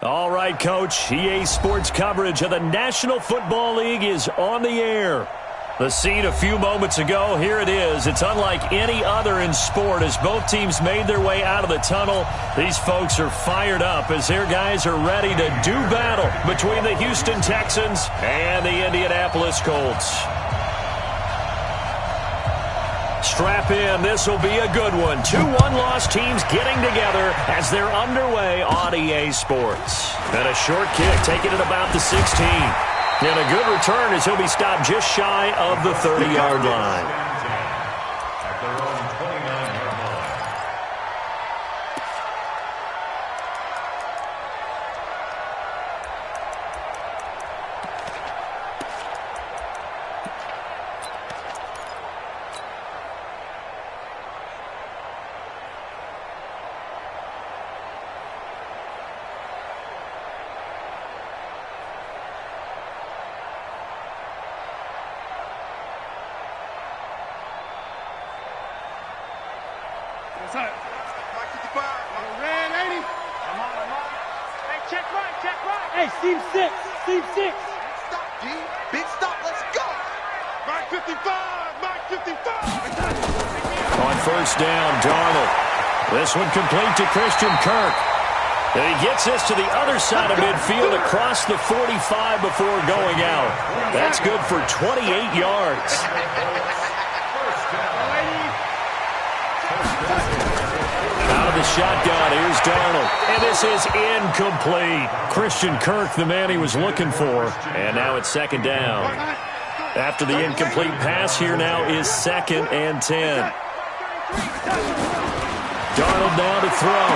All right, Coach. EA Sports coverage of the National Football League is on the air. The scene a few moments ago, here it is. It's unlike any other in sport as both teams made their way out of the tunnel. These folks are fired up as their guys are ready to do battle between the Houston Texans and the Indianapolis Colts. Strap in. This will be a good one. 2 one-loss teams getting together as they're underway on EA Sports. And a short kick taking it about the 16. And a good return as he'll be stopped just shy of the 30-yard line. Hey, Steve 6. Steve 6. Stop, G. Big stop. Let's go. Mark 55. Mark 55. On first down, Darnold. This one complete to Christian Kirk. And he gets this to the other side of midfield across the 45 before going out. That's good for 28 yards. Out of the shotgun, here's Darnold. And this is incomplete. Christian Kirk, the man he was looking for. And now it's second down. After the incomplete pass, here now is 2nd and 10. Darnold now to throw.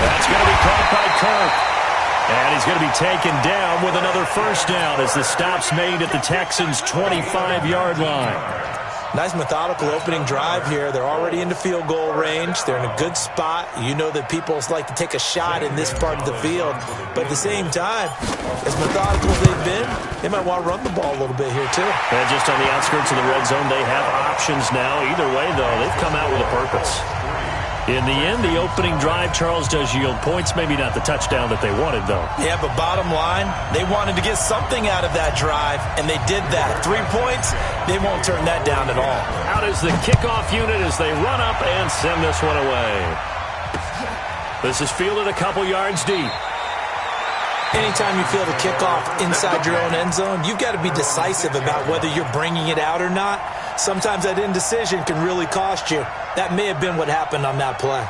That's going to be caught by Kirk. And he's going to be taken down with another first down as the stop's made at the Texans' 25-yard line. Nice methodical opening drive here. They're already into field goal range. They're in a good spot. You know that people like to take a shot in this part of the field. But at the same time, as methodical as they've been, they might want to run the ball a little bit here too. And just on the outskirts of the red zone, they have options now. Either way, though, they've come out with a purpose. In the end, the opening drive, Charles, does yield points. Maybe not the touchdown that they wanted, though. Yeah, but bottom line, they wanted to get something out of that drive, and they did that. 3 points, they won't turn that down at all. Out is the kickoff unit as they run up and send this one away. This is fielded a couple yards deep. Anytime you field a kickoff inside your own end zone, you've got to be decisive about whether you're bringing it out or not. Sometimes that indecision can really cost you. That may have been what happened on that play.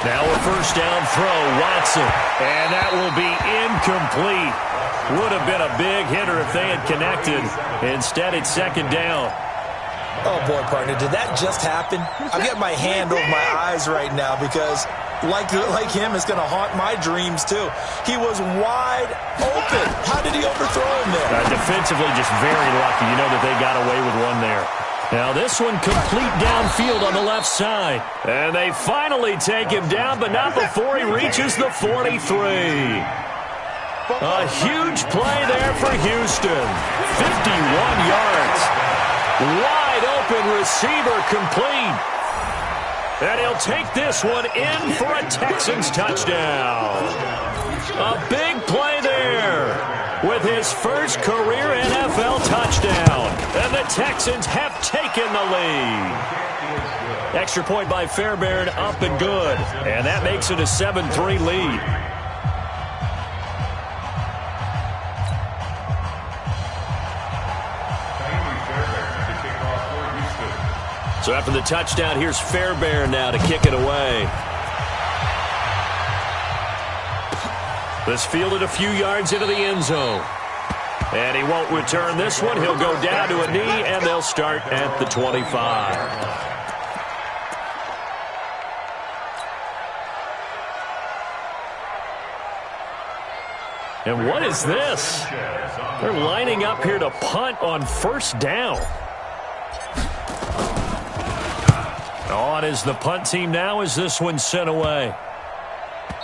Now a first down throw, Watson. And that will be incomplete. Would have been a big hitter if they had connected. Instead, it's second down. Oh, boy, partner, did that just happen? I've got my hand over my eyes right now because, like him, it's going to haunt my dreams, too. He was wide open. How did he overthrow him there? Defensively, just very lucky. You know that they got away with one there. Now this one complete downfield on the left side. And they finally take him down, but not before he reaches the 43. A huge play there for Houston. 51 yards. Wide open receiver complete. And he'll take this one in for a Texans touchdown. A big play there with his first career NFL touchdown. And the Texans have taken the lead. Extra point by Fairbairn, up and good. And that makes it a 7-3 lead. So after the touchdown, here's Fairbairn now to kick it away. This fielded a few yards into the end zone. And he won't return this one. He'll go down to a knee, and they'll start at the 25. And what is this? They're lining up here to punt on first down. On is the punt team now as this one's sent away.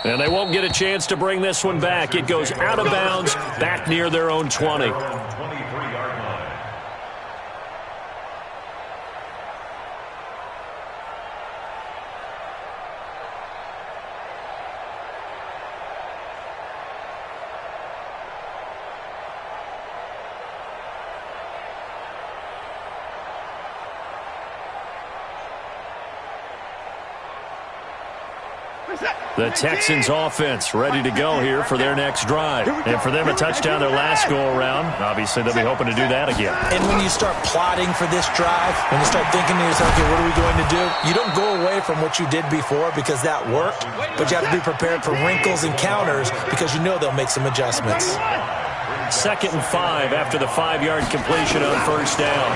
And they won't get a chance to bring this one back. It goes out of bounds, back near their own 20. The Texans offense ready to go here for their next drive. And for them, a touchdown their last go-around. Obviously, they'll be hoping to do that again. And when you start plotting for this drive, when you start thinking to yourself, okay, what are we going to do? You don't go away from what you did before because that worked, but you have to be prepared for wrinkles and counters because you know they'll make some adjustments. 2nd and 5 after the 5-yard completion on first down.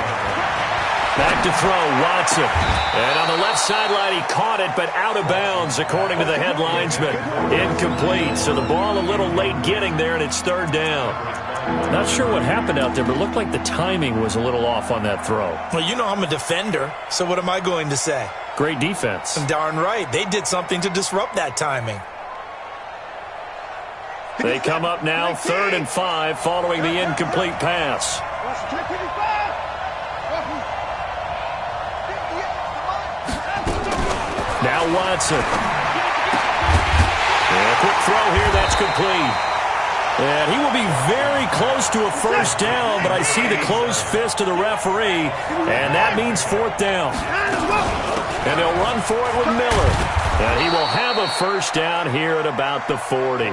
Back to throw, Watson. And on the left sideline, he caught it, but out of bounds, according to the head linesman. Incomplete, so the ball a little late getting there, and it's 3rd down. Not sure what happened out there, but it looked like the timing was a little off on that throw. Well, you know I'm a defender, so what am I going to say? Great defense. Darn right. They did something to disrupt that timing. They come up now, 3rd and 5, following the incomplete pass. Now Watson. And a quick throw here, that's complete. And he will be very close to a first down, but I see the closed fist of the referee, and that means 4th down. And they'll run for it with Miller. And he will have a first down here at about the 40.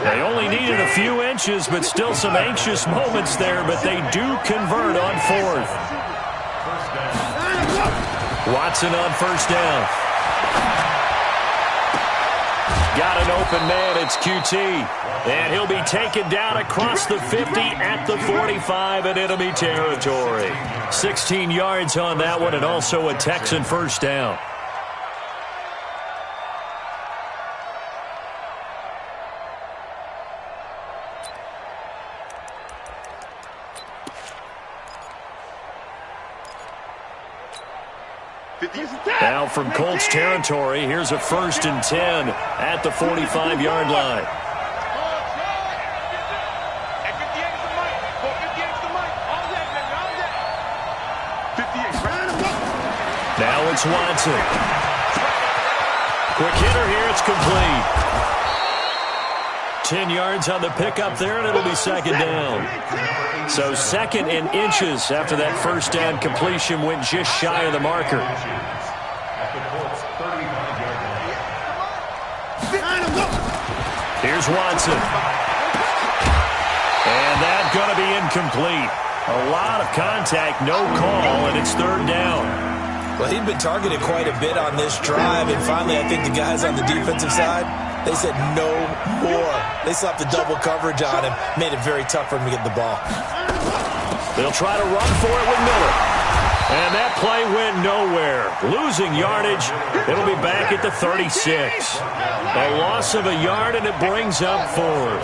They only needed a few inches, but still some anxious moments there, but they do convert on 4th. Watson on first down. Got an open man, it's QT. And he'll be taken down across the 50 at the 45 in enemy territory. 16 yards on that one, and also a Texan first down. Now from Colts territory, here's a 1st and 10 at the 45-yard line. Now it's Watson. Quick hitter here, it's complete. 10 yards on the pickup there, and it'll be 2nd down. So 2nd and inches after that first down completion went just shy of the marker. Here's Watson. And that's going to be incomplete. A lot of contact, no call, and it's 3rd down. Well, he'd been targeted quite a bit on this drive, and finally I think the guys on the defensive side, they said no more. They slapped the double coverage on him, made it very tough for him to get the ball. They'll try to run for it with Miller. And that play went nowhere. Losing yardage. It'll be back at the 36. A loss of a yard, and it brings up 4th.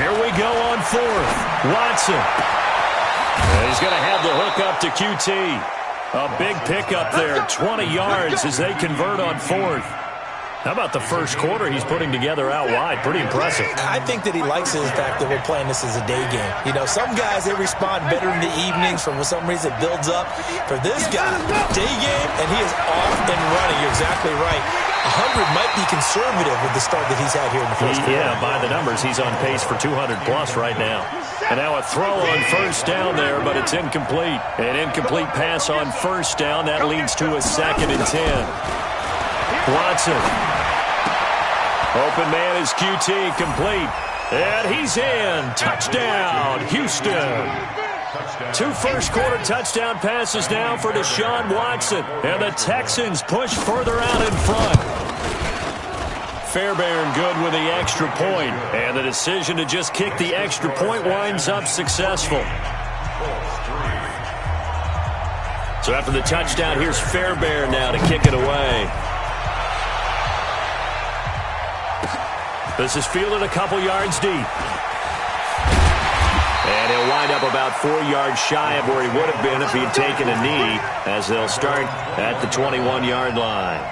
Here we go on 4th. Watson. And he's going to have the hook up to QT. A big pickup there, 20 yards as they convert on 4th. How about the first quarter he's putting together out wide? Pretty impressive. I think that he likes the fact that we're playing this as a day game. You know, some guys, they respond better in the evenings. For some reason, it builds up. For this guy, day game, and he is off and running. You're exactly right. 100 might be conservative with the start that he's had here in the first quarter. Yeah, by the numbers, he's on pace for 200-plus right now. And now a throw on first down there, but it's incomplete. An incomplete pass on first down. That leads to a 2nd and 10. Watson. Open man is QT, complete. And he's in. Touchdown, Houston. 2 first-quarter touchdown passes now for Deshaun Watson. And the Texans push further out in front. Fairbairn good with the extra point. And the decision to just kick the extra point winds up successful. So after the touchdown, here's Fairbairn now to kick it away. This is fielded a couple yards deep. And he'll wind up about 4 yards shy of where he would have been if he'd taken a knee, as they'll start at the 21-yard line.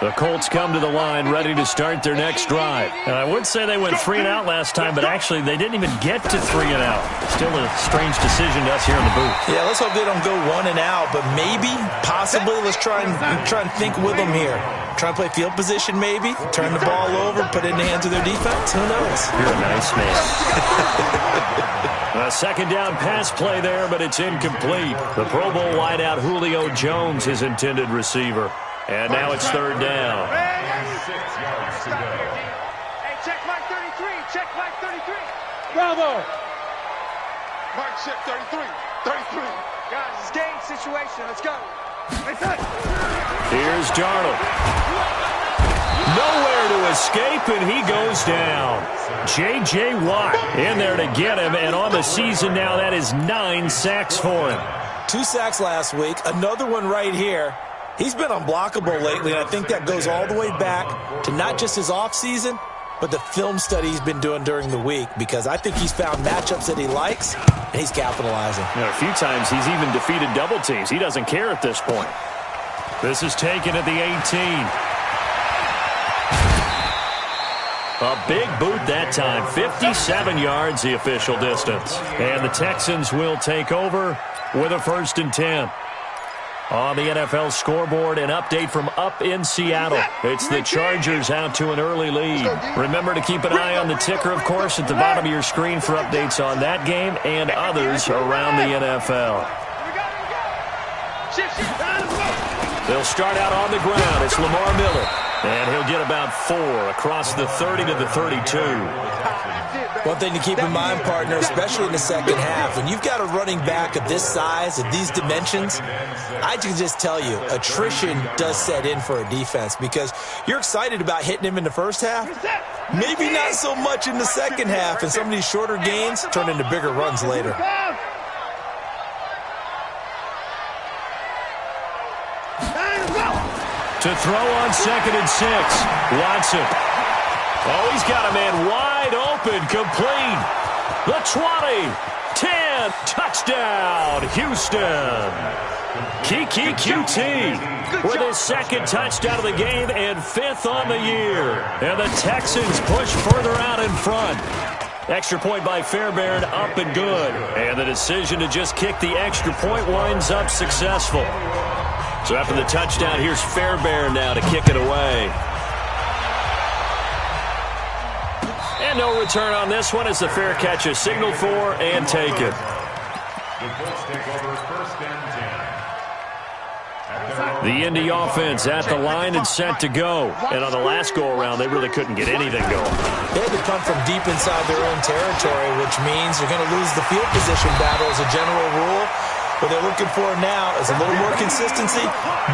The Colts come to the line ready to start their next drive. And I would say they went 3 and out last time, but actually they didn't even get to 3 and out. Still a strange decision to us here in the booth. Yeah, let's hope they don't go 1 and out, but maybe, possibly, let's try and think with them here. Try and play field position maybe, turn the ball over, put it in the hands of their defense. Who knows? You're a nice man. A second down pass play there, but it's incomplete. The Pro Bowl wideout Julio Jones, his intended receiver. And now it's third down. Hey, check Mike 33. Check Mike 33. Bravo. Mike, check 33. 33. Guys, it's game situation. Let's go. Here's Darnold. Nowhere to escape, and he goes down. J.J. Watt in there to get him, and on the season now, that is 9 sacks for him. 2 sacks last week, another one right here. He's been unblockable lately, and I think that goes all the way back to not just his offseason, but the film study he's been doing during the week, because I think he's found matchups that he likes, and he's capitalizing. You know, a few times he's even defeated double teams. He doesn't care at this point. This is taken at the 18. A big boot that time. 57 yards, the official distance. And the Texans will take over with a 1st and 10. On the NFL scoreboard, an update from up in Seattle. It's the Chargers out to an early lead. Remember to keep an eye on the ticker, of course, at the bottom of your screen for updates on that game and others around the NFL. They'll start out on the ground. It's Lamar Miller. And he'll get about 4 across the 30 to the 32. One thing to keep in mind, partner, especially in the second half, when you've got a running back of this size, of these dimensions, I can just tell you, attrition does set in for a defense, because you're excited about hitting him in the first half, maybe not so much in the second half, and some of these shorter gains turn into bigger runs later. To throw on 2nd and 6, Watson. Oh, he's got a man wide open, complete. The 20, 10, touchdown, Houston. Kiki QT with his 2nd touchdown of the game and 5th on the year. And the Texans push further out in front. Extra point by Fairbairn, up and good. And the decision to just kick the extra point winds up successful. So after the touchdown, here's Fairbairn now to kick it away. And no return on this one as the fair catch is signaled for and taken. The Indy offense at the line and set to go. And on the last go-around, they really couldn't get anything going. They had to punt from deep inside their own territory, which means you're going to lose the field position battle as a general rule. What they're looking for now is a little more consistency,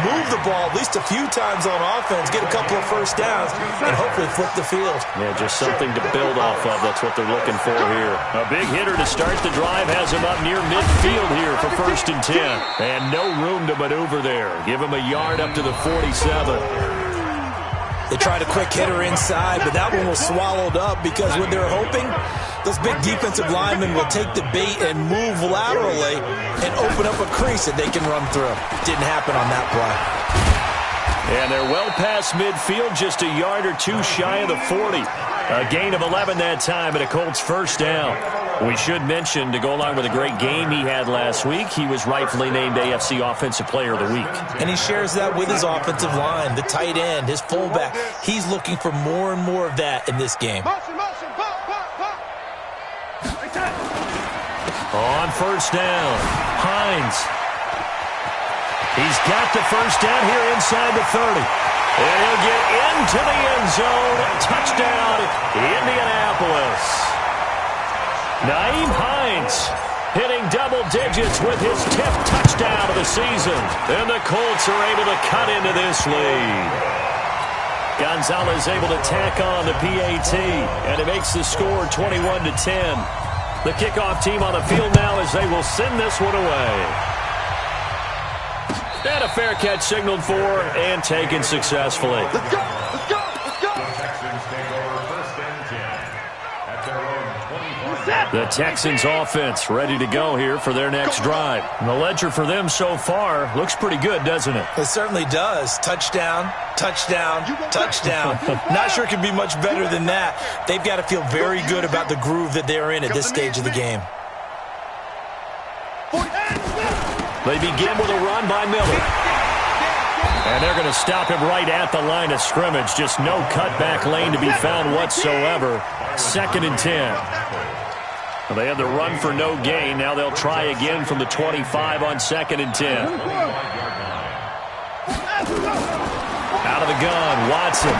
move the ball at least a few times on offense, get a couple of first downs, and hopefully flip the field. Yeah, just something to build off of. That's what they're looking for here. A big hitter to start the drive has him up near midfield here for 1st and 10. And no room to maneuver there. Give him a yard up to the 47. They tried a quick hitter inside, but that one was swallowed up because what they're hoping, those big defensive linemen will take the bait and move laterally and open up a crease that they can run through. Didn't happen on that play. And they're well past midfield, just a yard or 2 shy of the 40. A gain of 11 that time and a Colts 1st down. We should mention, to go along with a great game he had last week, he was rightfully named AFC Offensive Player of the Week. And he shares that with his offensive line, the tight end, his fullback. He's looking for more and more of that in this game. On 1st down, Hines. He's got the 1st down here inside the 30. And he'll get into the end zone. Touchdown, Indianapolis. Nyheim Hines hitting double digits with his 10th touchdown of the season. And the Colts are able to cut into this lead. Gonzalez able to tack on the PAT, and it makes the score 21-10. The kickoff team on the field now as they will send this one away. And a fair catch signaled for and taken successfully. Let's go! Let's go! Let's go! The Texans take over 1st and 10 at their own 24. The Texans offense ready to go here for their next drive. And the ledger for them so far looks pretty good, doesn't it? It certainly does. Touchdown, touchdown, touchdown. Not sure it could be much better than that. They've got to feel very good about the groove that they're in at this stage of the game. They begin with a run by Miller. And they're going to stop him right at the line of scrimmage. Just no cutback lane to be found whatsoever. 2nd and 10. Well, they had the run for no gain. Now they'll try again from the 25 on 2nd and 10. Out of the gun, Watson.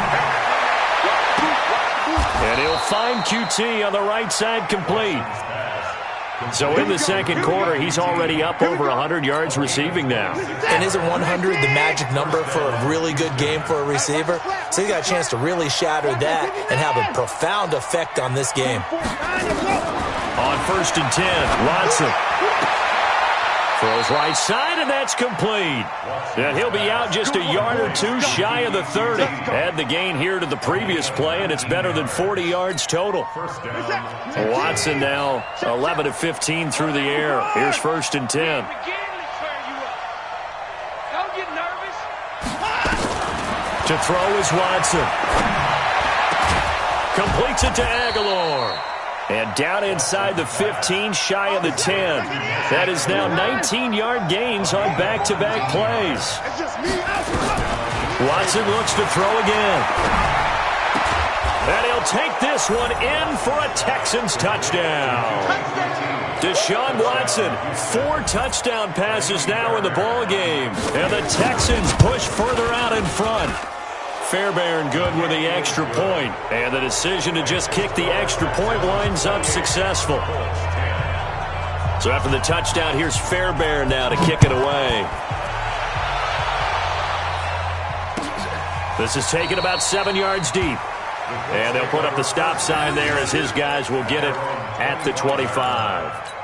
And he'll find QT on the right side, complete. So in the second quarter, he's already up over 100 yards receiving now. And isn't 100 the magic number for a really good game for a receiver? So he's got a chance to really shatter that and have a profound effect on this game. On 1st and 10, Watson throws right side, and that's complete. And he'll be out just a yard or two shy of the 30. Add the gain here to the previous play, and it's better than 40 yards total. Watson now 11 of 15 through the air. Here's 1st and 10. To throw is Watson. Completes it to Aguilar. And down inside the 15, shy of the 10. That is now 19-yard gains on back-to-back plays. Watson looks to throw again. And he'll take this one in for a Texans touchdown. Deshaun Watson, 4 touchdown passes now in the ballgame. And the Texans push further out in front. Fairbairn good with the extra point. And the decision to just kick the extra point winds up successful. So after the touchdown, here's Fairbairn now to kick it away. This is taken about 7 yards deep. And they'll put up the stop sign there as his guys will get it at the 25.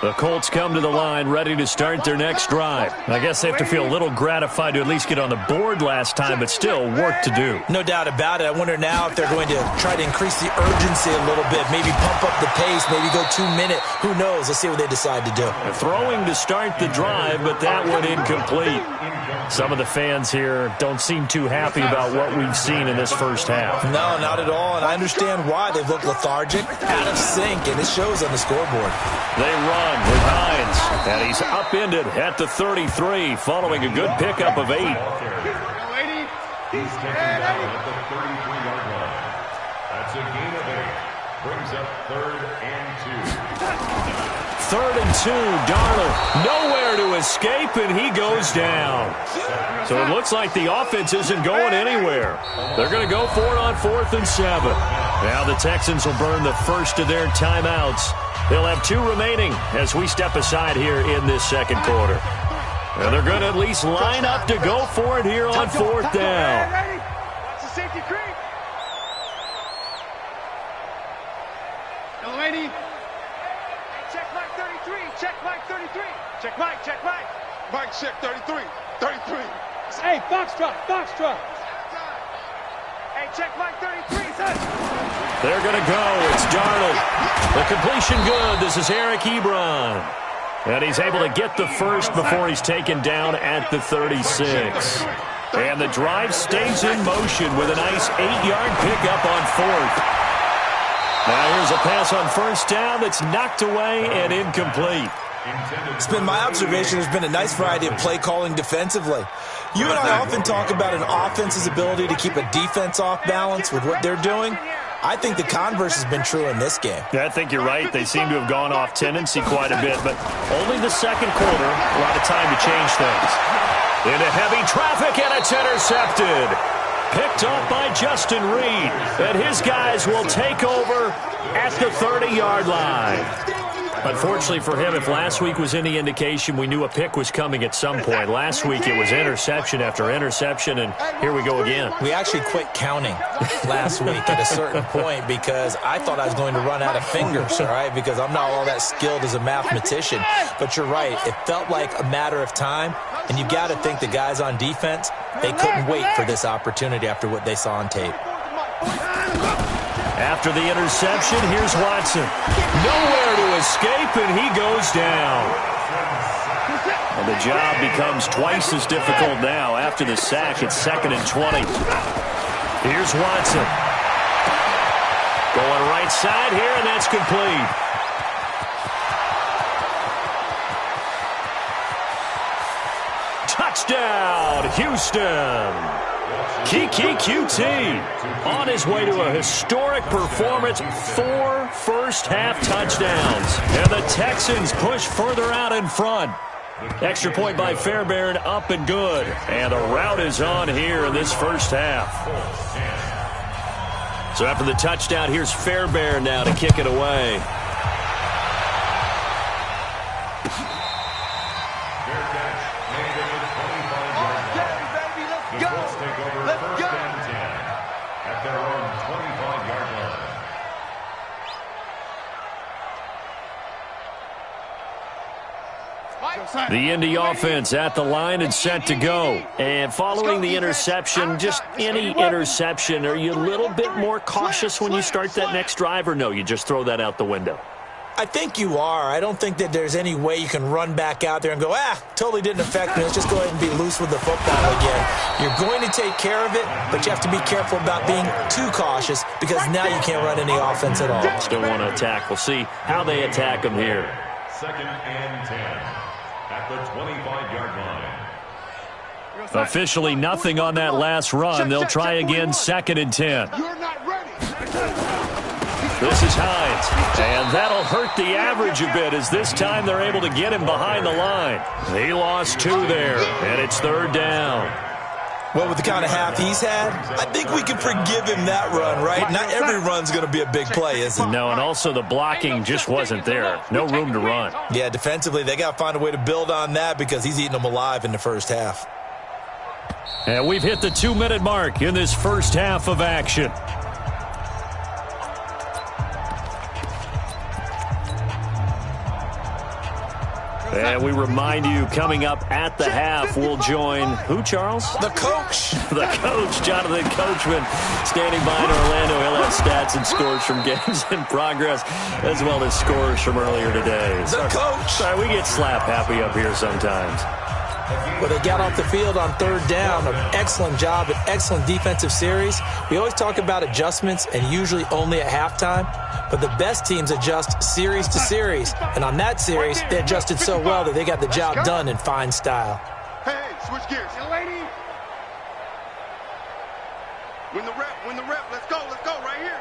The Colts come to the line ready to start their next drive. I guess they have to feel a little gratified to at least get on the board last time, but still work to do. No doubt about it. I wonder now if they're going to try to increase the urgency a little bit, maybe pump up the pace, maybe go 2 minute. Who knows? Let's see what they decide to do. Throwing to start the drive, but that one incomplete. Some of the fans here don't seem too happy about what we've seen in this first half. No, not at all, and I understand why. They've looked lethargic, out of sync, and it shows on the scoreboard. They run with Hines, and he's upended at the 33 following a good pickup of 8. He's at the 33-yard line. That's a gain of 8. Brings up 3rd and 2. 3rd and 2, Darnold nowhere to escape, and he goes down. So it looks like the offense isn't going anywhere. They're going to go for it on 4th and 7. Now the Texans will burn the first of their timeouts. They'll have 2 remaining as we step aside here in this second quarter. And they're going to at least line up to go for it here on 4th down. Watch the safety creep. Delaney. Check Mike 33. Check Mike 33. Check Mike. Check Mike. Mike check 33. 33. Hey, Foxtrot, Foxtrot. Hey, check Mike 33. Son. They're going to go. It's Darnold. The completion good. This is Eric Ebron. And he's able to get the first before he's taken down at the 36. And the drive stays in motion with a nice 8-yard pickup on 4th. Now here's a pass on 1st down that's knocked away and incomplete. It's been my observation there's been a nice variety of play calling defensively. You and I often talk about an offense's ability to keep a defense off balance with what they're doing. I think the converse has been true in this game. Yeah, I think you're right. They seem to have gone off tendency quite a bit, but only the second quarter, a lot of time to change things. Into heavy traffic, and it's intercepted. Picked off by Justin Reed, and his guys will take over at the 30-yard line. Unfortunately for him, if last week was any indication, we knew a pick was coming at some point. Last week it was interception after interception, and here we go again. We actually quit counting last week at a certain point because I thought I was going to run out of fingers, all right, because I'm not all that skilled as a mathematician. But you're right. It felt like a matter of time, and you got to think the guys on defense, they couldn't wait for this opportunity after what they saw on tape. After the interception, here's Watson. Nowhere to escape, and he goes down. And the job becomes twice as difficult now. After the sack, it's 2nd and 20. Here's Watson. Going right side here, and that's complete. Touchdown, Houston. Kiki QT on his way to a historic performance, 4 first-half touchdowns. And the Texans push further out in front. Extra point by Fairbairn, up and good. And the rout is on here in this first half. So after the touchdown, here's Fairbairn now to kick it away. The Indy offense at the line and set to go. And following the interception, just any interception, are you a little bit more cautious when you start that next drive, or no, you just throw that out the window? I think you are. I don't think that there's any way you can run back out there and go, totally didn't affect me. Let's just go ahead and be loose with the football again. You're going to take care of it, but you have to be careful about being too cautious because now you can't run any offense at all. Still want to attack. We'll see how they attack them here. 2nd and 10 at the 25-yard line. Officially nothing on that last run. They'll try again, 2nd and 10. You're not ready. This is Hines, and that'll hurt the average a bit as this time they're able to get him behind the line. He lost 2 there, and it's 3rd down. Well, with the kind of half he's had, I think we can forgive him that run, right? Not every run's going to be a big play, is it? No, and also the blocking just wasn't there. No room to run. Yeah, defensively, they got to find a way to build on that because he's eating them alive in the first half. And we've hit the 2-minute mark in this first half of action. And we remind you, coming up at the half, we'll join who, Charles? The coach. The coach, Jonathan Coachman, standing by in Orlando. He'll have stats and scores from games in progress, as well as scores from earlier today. The coach. Sorry, we get slap happy up here sometimes. Well, they got off the field on 3rd down. An excellent job, an excellent defensive series. We always talk about adjustments, and usually only at halftime. But the best teams adjust series to series. And on that series, they adjusted so well that they got the job done in fine style. Hey, switch gears. Young lady. Win the rep. Let's go right here.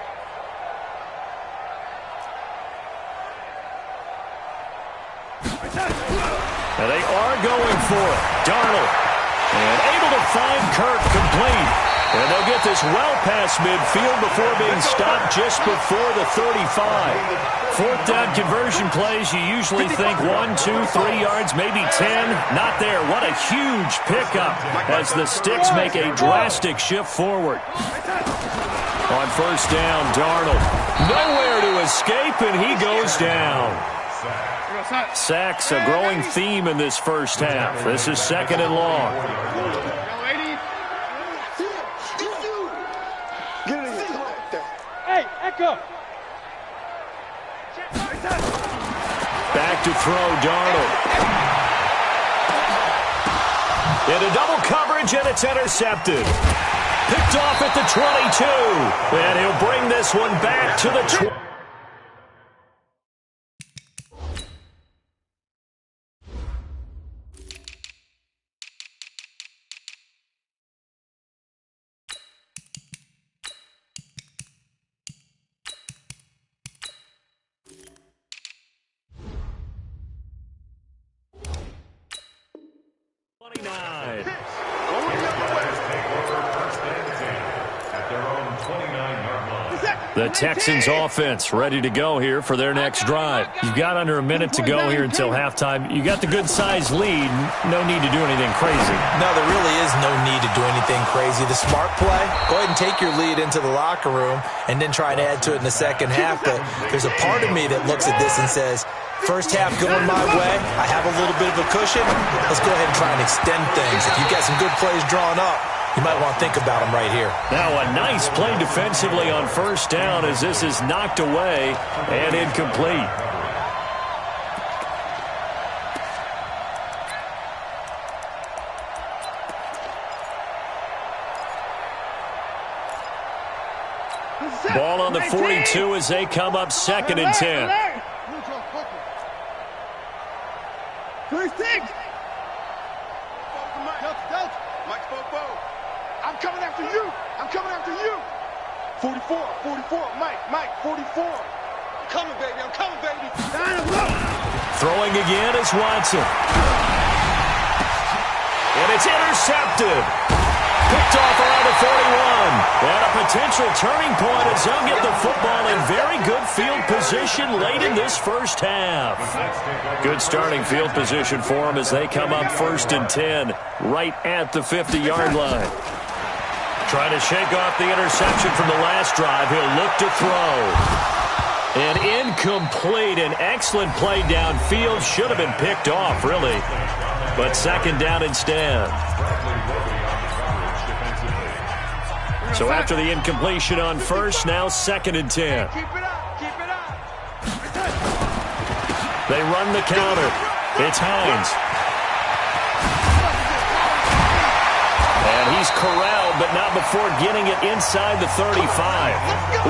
And they are going for it. Darnold. And able to find Kirk complete. And they'll get this well past midfield before being stopped just before the 35. 4th down conversion plays, you usually think 1, 2, 3 yards, maybe 10. Not there. What a huge pickup as the Sticks make a drastic shift forward. On 1st down, Darnold. Nowhere to escape, and he goes down. Sacks, a growing theme in this first half. This is 2nd and long. Hey, Echo. Back to throw, Darnold. Into double coverage, and it's intercepted. Picked off at the 22. And he'll bring this one back to the 20. The Texans offense ready to go here for their next drive. You've got under a minute to go here until halftime. You got the good-sized lead. No need to do anything crazy. No, there really is no need to do anything crazy. The smart play, go ahead and take your lead into the locker room and then try and add to it in the second half. But there's a part of me that looks at this and says, first half going my way, I have a little bit of a cushion. Let's go ahead and try and extend things. If you've got some good plays drawn up, You might want to think about them right here. Now a nice play defensively on first down as this is knocked away and incomplete. Ball on the 42 as they come up 2nd and 10. I'm coming after you. I'm coming after you. 44, Mike, 44. I'm coming, baby. Throwing again is Watson. And it's intercepted. Picked off around the 41. And a potential turning point as they'll get the football in very good field position late in this first half. Good starting field position for them as they come up 1st and 10 right at the 50-yard line. Trying to shake off the interception from the last drive. He'll look to throw. An incomplete, an excellent play downfield. Should have been picked off, really. But 2nd down instead. So after the incompletion on first, now 2nd and 10. Keep it up. They run the counter. It's Hines. And he's corralled, but not before getting it inside the 35.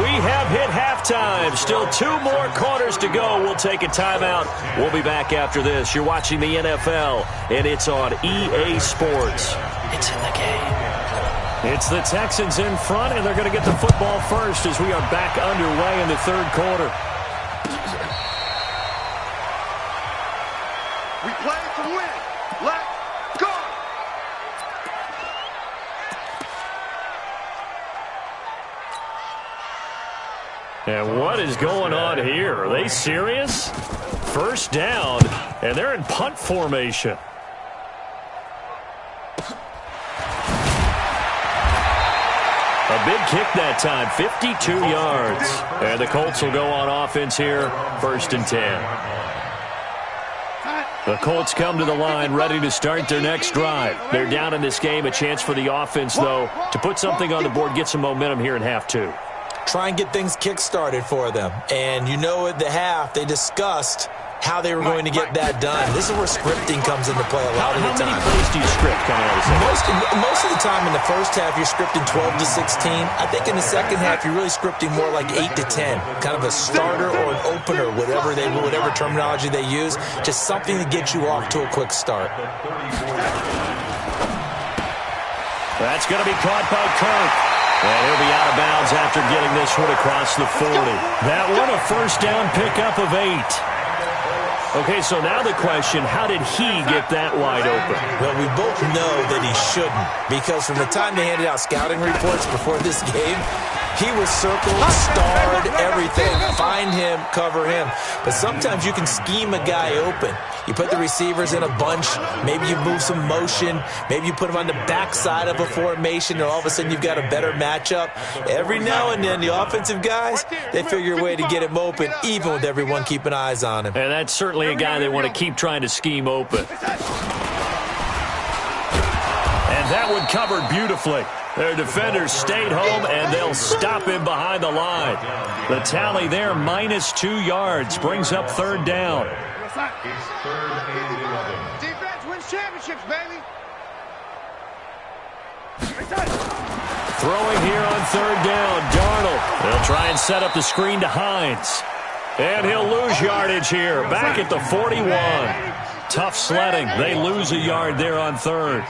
We have hit halftime. Still 2 more quarters to go. We'll take a timeout. We'll be back after this. You're watching the NFL, and it's on EA Sports. It's in the game. It's the Texans in front, and they're going to get the football first as we are back underway in the 3rd quarter. We play to win. Let's go. And what is going on here? Are they serious? First down, and they're in punt formation. A big kick that time, 52 yards. And the Colts will go on offense here, 1st and 10. The Colts come to the line ready to start their next drive. They're down in this game. A chance for the offense, though, to put something on the board, get some momentum here in half 2. Try and get things kick-started for them. And you know at the half, they discussed how they were going to get that done. This is where scripting comes into play a lot of the time. How many plays do you script coming out of the second? Most of the time in the first half, you're scripting 12 to 16. I think in the second half, you're really scripting more like 8 to 10. Kind of a starter or an opener, whatever terminology they use. Just something to get you off to a quick start. That's going to be caught by Kirk. And he'll be out of bounds after getting this one across the 40. That one a first down pickup of 8. Okay, so now the question, how did he get that wide open? Well, we both know that he shouldn't, because from the time they handed out scouting reports before this game, he was circled, starred, everything. Find him, cover him. But sometimes you can scheme a guy open. You put the receivers in a bunch. Maybe you move some motion. Maybe you put them on the backside of a formation, and all of a sudden you've got a better matchup. Every now and then, the offensive guys, they figure a way to get him open, even with everyone keeping eyes on him. And that's certainly a guy they want to keep trying to scheme open. And that one covered beautifully. Their defenders stayed home, and they'll stop him behind the line. The tally there, -2 yards, brings up 3rd down. It's 3rd and 11. Defense wins championships, baby. Throwing here on 3rd down, Darnold. They'll try and set up the screen to Hines. And he'll lose yardage here, back at the 41. Tough sledding. They lose a yard there on 3rd.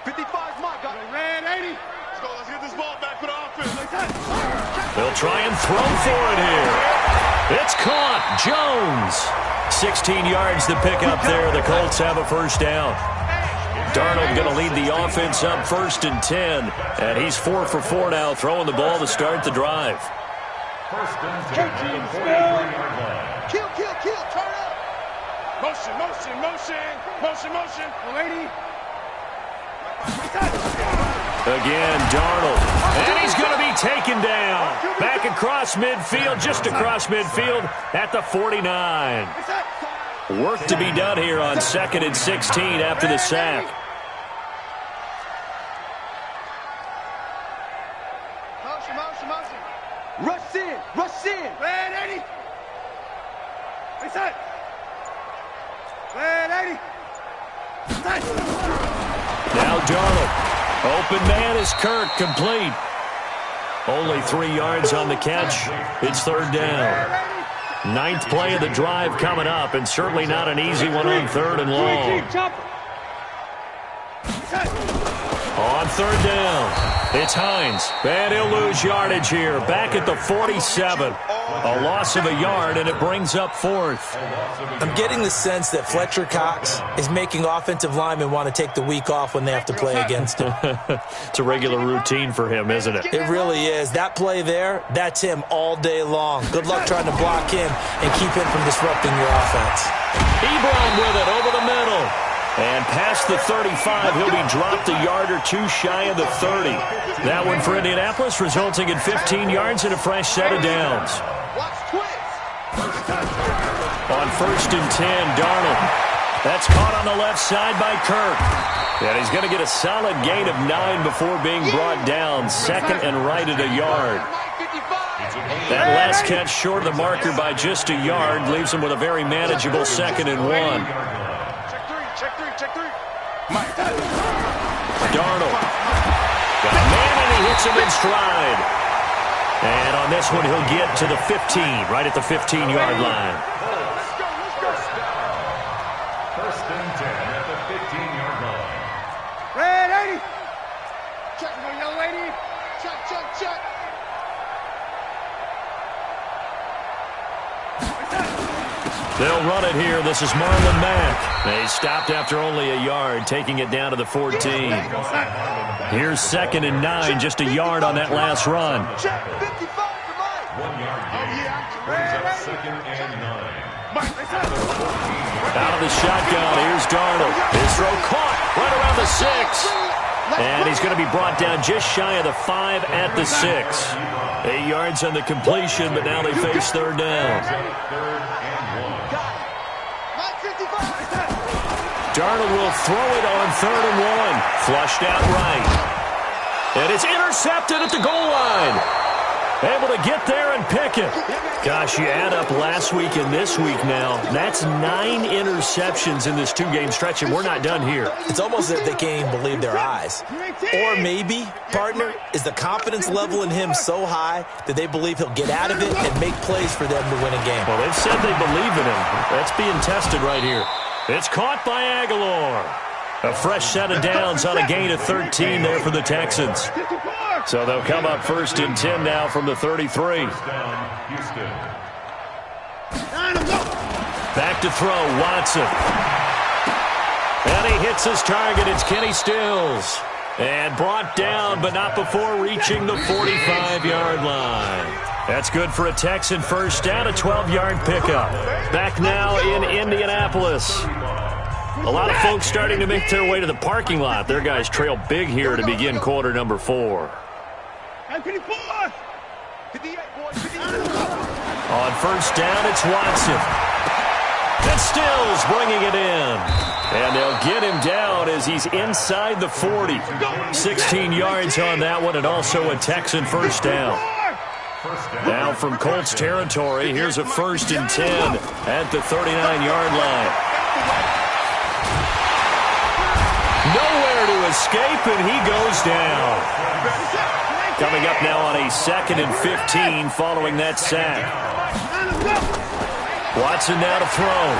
55's my guy. Ran 80. Let's go. Let's get this ball back for the offense. They'll try and throw for it here. It's caught. Jones. 16 yards to pick up there. The Colts have a first down. Darnold going to lead the offense up 1st and 10. And he's 4 for 4 now, throwing the ball to start the drive. 1st and 10 at the 43-yard line. Kill. Turn up. Motion. Lady. Again, Darnold. And he's going to be taken down. Back across midfield, just across midfield at the 49. Work to be done here on 2nd and 16 after the sack. Rush in. Rush in. Red 80. Reset. Red 80. Now Darnold. Open man is Kirk, complete. Only 3 yards on the catch. It's 3rd down. 9th play of the drive coming up, and certainly not an easy one on 3rd and long. On 3rd down, it's Hines. And he'll lose yardage here. Back at the 47. A loss of a yard, and it brings up 4th. I'm getting the sense that Fletcher Cox is making offensive linemen want to take the week off when they have to play against him. It's a regular routine for him, isn't it? It really is. That play there, that's him all day long. Good luck trying to block him and keep him from disrupting your offense. Ebron with it over the middle. And past the 35, he'll be dropped a yard or 2 shy of the 30. That one for Indianapolis, resulting in 15 yards and a fresh set of downs. On 1st and 10, Darnold. That's caught on the left side by Kirk. And he's going to get a solid gain of 9 before being brought down. 2nd and right at a yard. That last catch short of the marker by just a yard leaves him with a very manageable 2nd and 1. Darnold. Got a man and he hits him in stride. And on this one, he'll get to the 15, right at the 15-yard line. First and 10 at the 15-yard line. Red 80. Check, young lady. Check, check, check. They'll run it here. This is Marlon Mack. They stopped after only a yard, taking it down to the 14. Here's 2nd and 9, just a yard on that last run. 1 yard gain. Brings up 2nd and 9. Out of the shotgun, here's Darnold. His throw caught right around the 6. And he's going to be brought down just shy of the 5 at the 6. 8 yards on the completion, but now they face 3rd down. Darnold will throw it on 3rd and 1. Flushed out right. And it's intercepted at the goal line. Able to get there and pick it. Gosh, you add up last week and this week now. That's 9 interceptions in this 2-game stretch, and we're not done here. It's almost as if they can't even believe their eyes. Or maybe, partner, is the confidence level in him so high that they believe he'll get out of it and make plays for them to win a game. Well, they've said they believe in him. That's being tested right here. It's caught by Aguilar. A fresh set of downs on a gain of 13 there for the Texans. So they'll come up 1st and 10 now from the 33. Back to throw, Watson. And he hits his target. It's Kenny Stills. And brought down, but not before reaching the 45-yard line. That's good for a Texan first down, a 12-yard pickup. Back now in Indianapolis. A lot of folks starting to make their way to the parking lot. Their guys trail big here to begin quarter number 4. On 1st down, it's Watson. And Stills bringing it in. And they'll get him down as he's inside the 40. 16 yards on that one, and also a Texan first down. Now from Colts territory, here's a 1st and 10 at the 39-yard line. Nowhere to escape, and he goes down. Coming up now on a 2nd and 15 following that sack. Watson now to throw.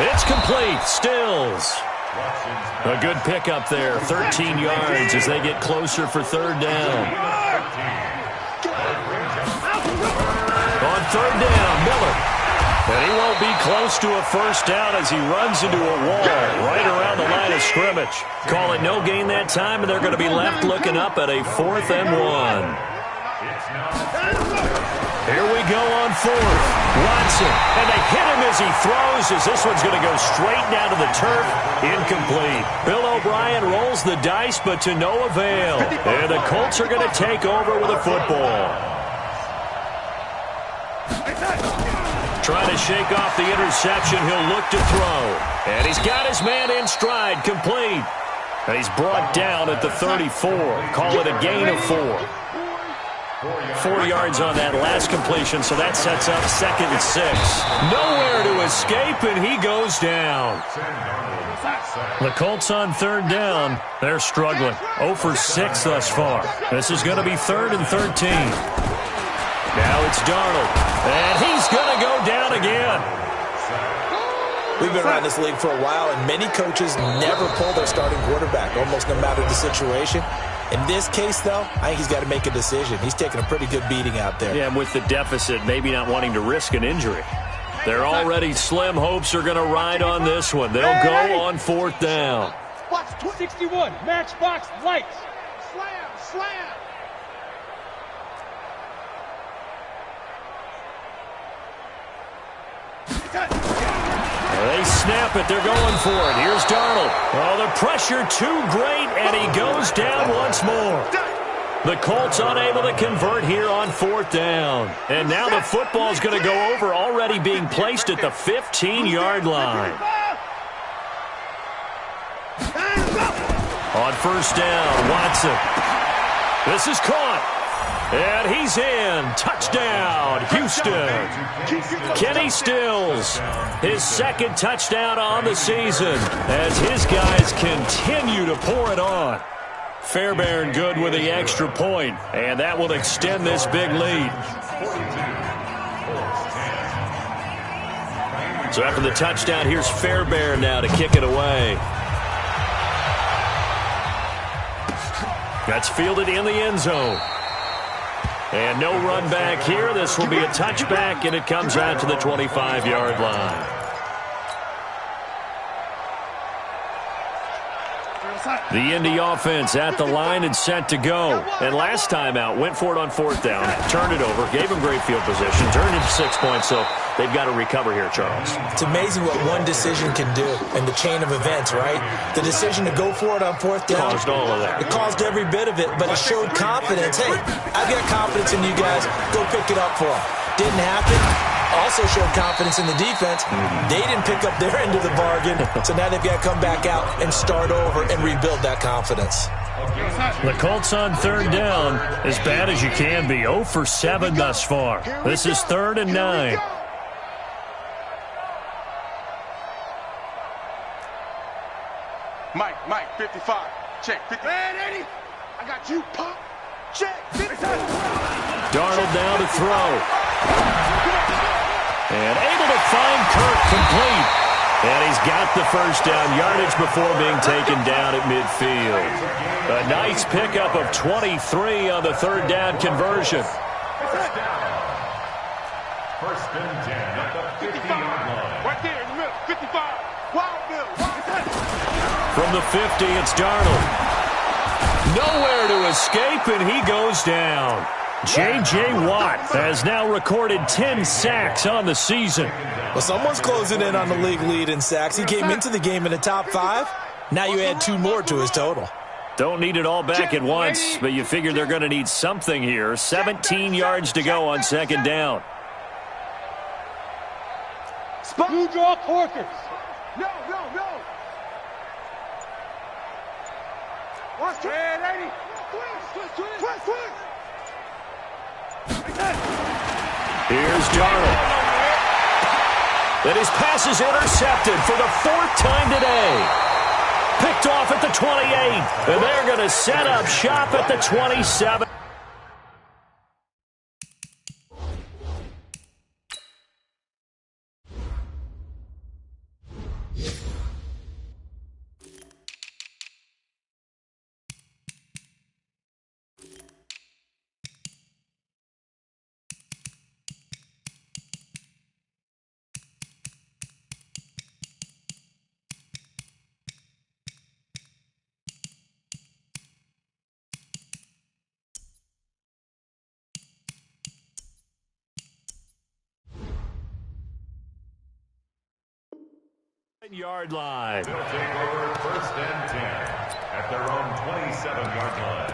It's complete. Stills. A good pickup there. 13 yards as they get closer for 3rd down. On 3rd down, Miller. And he won't be close to a first down as he runs into a wall right around the line of scrimmage. Call it no gain that time, and they're going to be left looking up at a 4th and 1. Here we go on 4th. Watson, and they hit him as he throws, as this one's going to go straight down to the turf. Incomplete. Bill O'Brien rolls the dice, but to no avail. And the Colts are going to take over with a football. trying to shake off the interception. He'll look to throw. And he's got his man in stride, complete. And he's brought down at the 34. Call it a gain of 4. 4 yards on that last completion, so that sets up 2nd and 6. Nowhere to escape, and he goes down. The Colts on 3rd down. They're struggling. 0 for 6 thus far. This is going to be 3rd and 13. Now it's Darnold, and he's going to go down again. We've been around this league for a while, and many coaches never pull their starting quarterback, almost no matter the situation. In this case, though, I think he's got to make a decision. He's taking a pretty good beating out there. Yeah, and with the deficit, maybe not wanting to risk an injury. They're already slim hopes are going to ride on this one. They'll go on 4th down. Box 61, matchbox lights. Slam, slam. They snap it. They're going for it. Here's Darnold. Oh, the pressure too great, and he goes down once more. The Colts unable to convert here on 4th down. And now the football's going to go over, already being placed at the 15-yard line. On 1st down, Watson. This is caught. And he's in. Touchdown, Houston. Kenny Stills, his 2nd touchdown on the season as his guys continue to pour it on. Fairbairn good with the extra point, and that will extend this big lead. So after the touchdown, here's Fairbairn now to kick it away. That's fielded in the end zone. And no run back here. This will be a touchback, and it comes out to the 25-yard line. The Indy offense at the line and set to go. And last time out, went for it on 4th down, turned it over, gave him great field position, turned into 6 points, so they've got to recover here, Charles. It's amazing what one decision can do in the chain of events, right? The decision to go for it on 4th down. Caused all of that. It caused every bit of it, but it showed confidence. Hey, I've got confidence in you guys. Go pick it up for them. Didn't happen. Also showed confidence in the defense. They didn't pick up their end of the bargain, so now they've got to come back out and start over and rebuild that confidence. The Colts on 3rd down, as bad as you can be. 0 for 7 thus far. This is 3rd and 9. Mike, 55. Check, 50. Man, 80. I got you, pop. Check, 50. Darnold now to throw. And able to find Kirk, complete. And he's got the 1st down yardage before being taken down at midfield. A nice pickup of 23 on the 3rd down conversion. 1st down. 1st and 10 at the 50-yard line. Right there in the middle, 55. Wild Bill. From the 50, it's Darnold. Nowhere to escape, and he goes down. J.J. Watt has now recorded 10 sacks on the season. Well, someone's closing in on the league lead in sacks. He came into the game in the top 5. Now you add 2 more to his total. Don't need it all back at once, but you figure they're going to need something here. 17 yards to go on 2nd down. Blue draw Corkers. No. Watch it, 80. Twist. Here's Darnold. And his pass is intercepted for the 4th time today. Picked off at the 28. And they're going to set up shop at the 27. Yard line. They'll take over 1st and 10 at their own 27-yard line.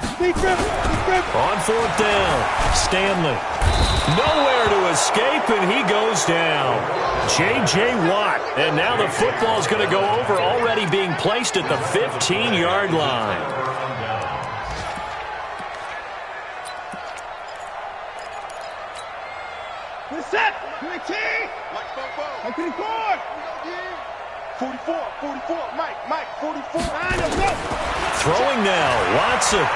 On fourth down, Stanley. Nowhere to escape, and he goes down. J.J. Watt. And now the football's going to go over, already being placed at the 15-yard line. We're set. We're team. Mike, 44. 44. Mike, 44. Throwing now, Watson.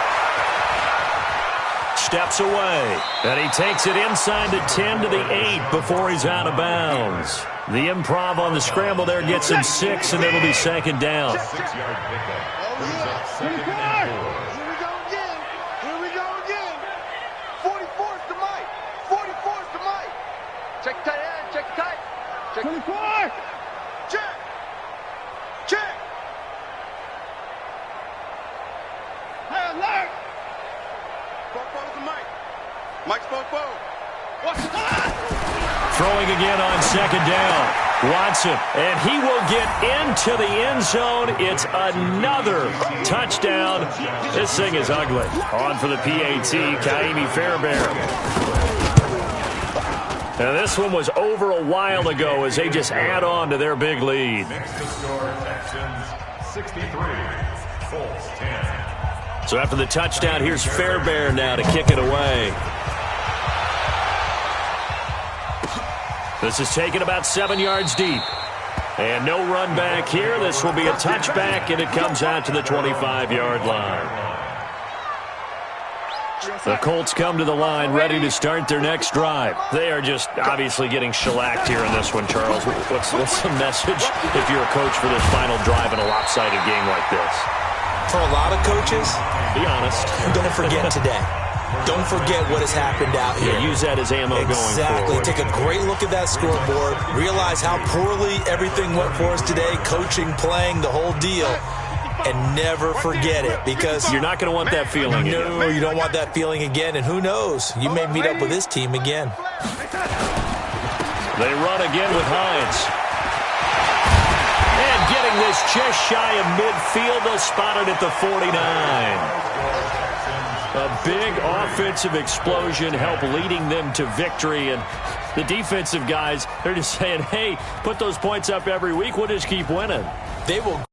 Steps away, and he takes it inside the 10 to the 8 before he's out of bounds. The improv on the scramble there gets him 6, and it'll be second down. 6-yard pickup. Brings up second and 4. Here we go again. 44's to Mike. 44's to Mike. Check tight end. Check tight. Check 24. Check. Hey, alert. 44's to Mike. Mike's 44. What's the time? Throwing again on second down. Watson, and he will get into the end zone. It's another touchdown. This thing is ugly. On for the PAT, Kaimi Fairbairn. Now this one was over a while ago as they just add on to their big lead. Next to score, Texans 63, Colts 10. So after the touchdown, here's Fairbairn now to kick it away. This is taken about 7 yards deep. And no run back here. This will be a touchback, and it comes out to the 25-yard line. The Colts come to the line ready to start their next drive. They are just obviously getting shellacked here in this one, Charles. What's the message if you're a coach for this final drive in a lopsided game like this? For a lot of coaches, be honest. Don't forget today. Don't forget what has happened out here. Yeah, use that as ammo going forward. Exactly. Take a great look at that scoreboard. Realize how poorly everything went for us today. Coaching, playing, the whole deal. And never forget it, because you're not going to want that feeling again. No, you don't want that feeling again. And who knows? You may meet up with this team again. They run again with Hines. And getting this just shy of midfield. They'll spot it at the 49. A big offensive explosion helped leading them to victory. And the defensive guys, they're just saying, hey, put those points up every week. We'll just keep winning. They will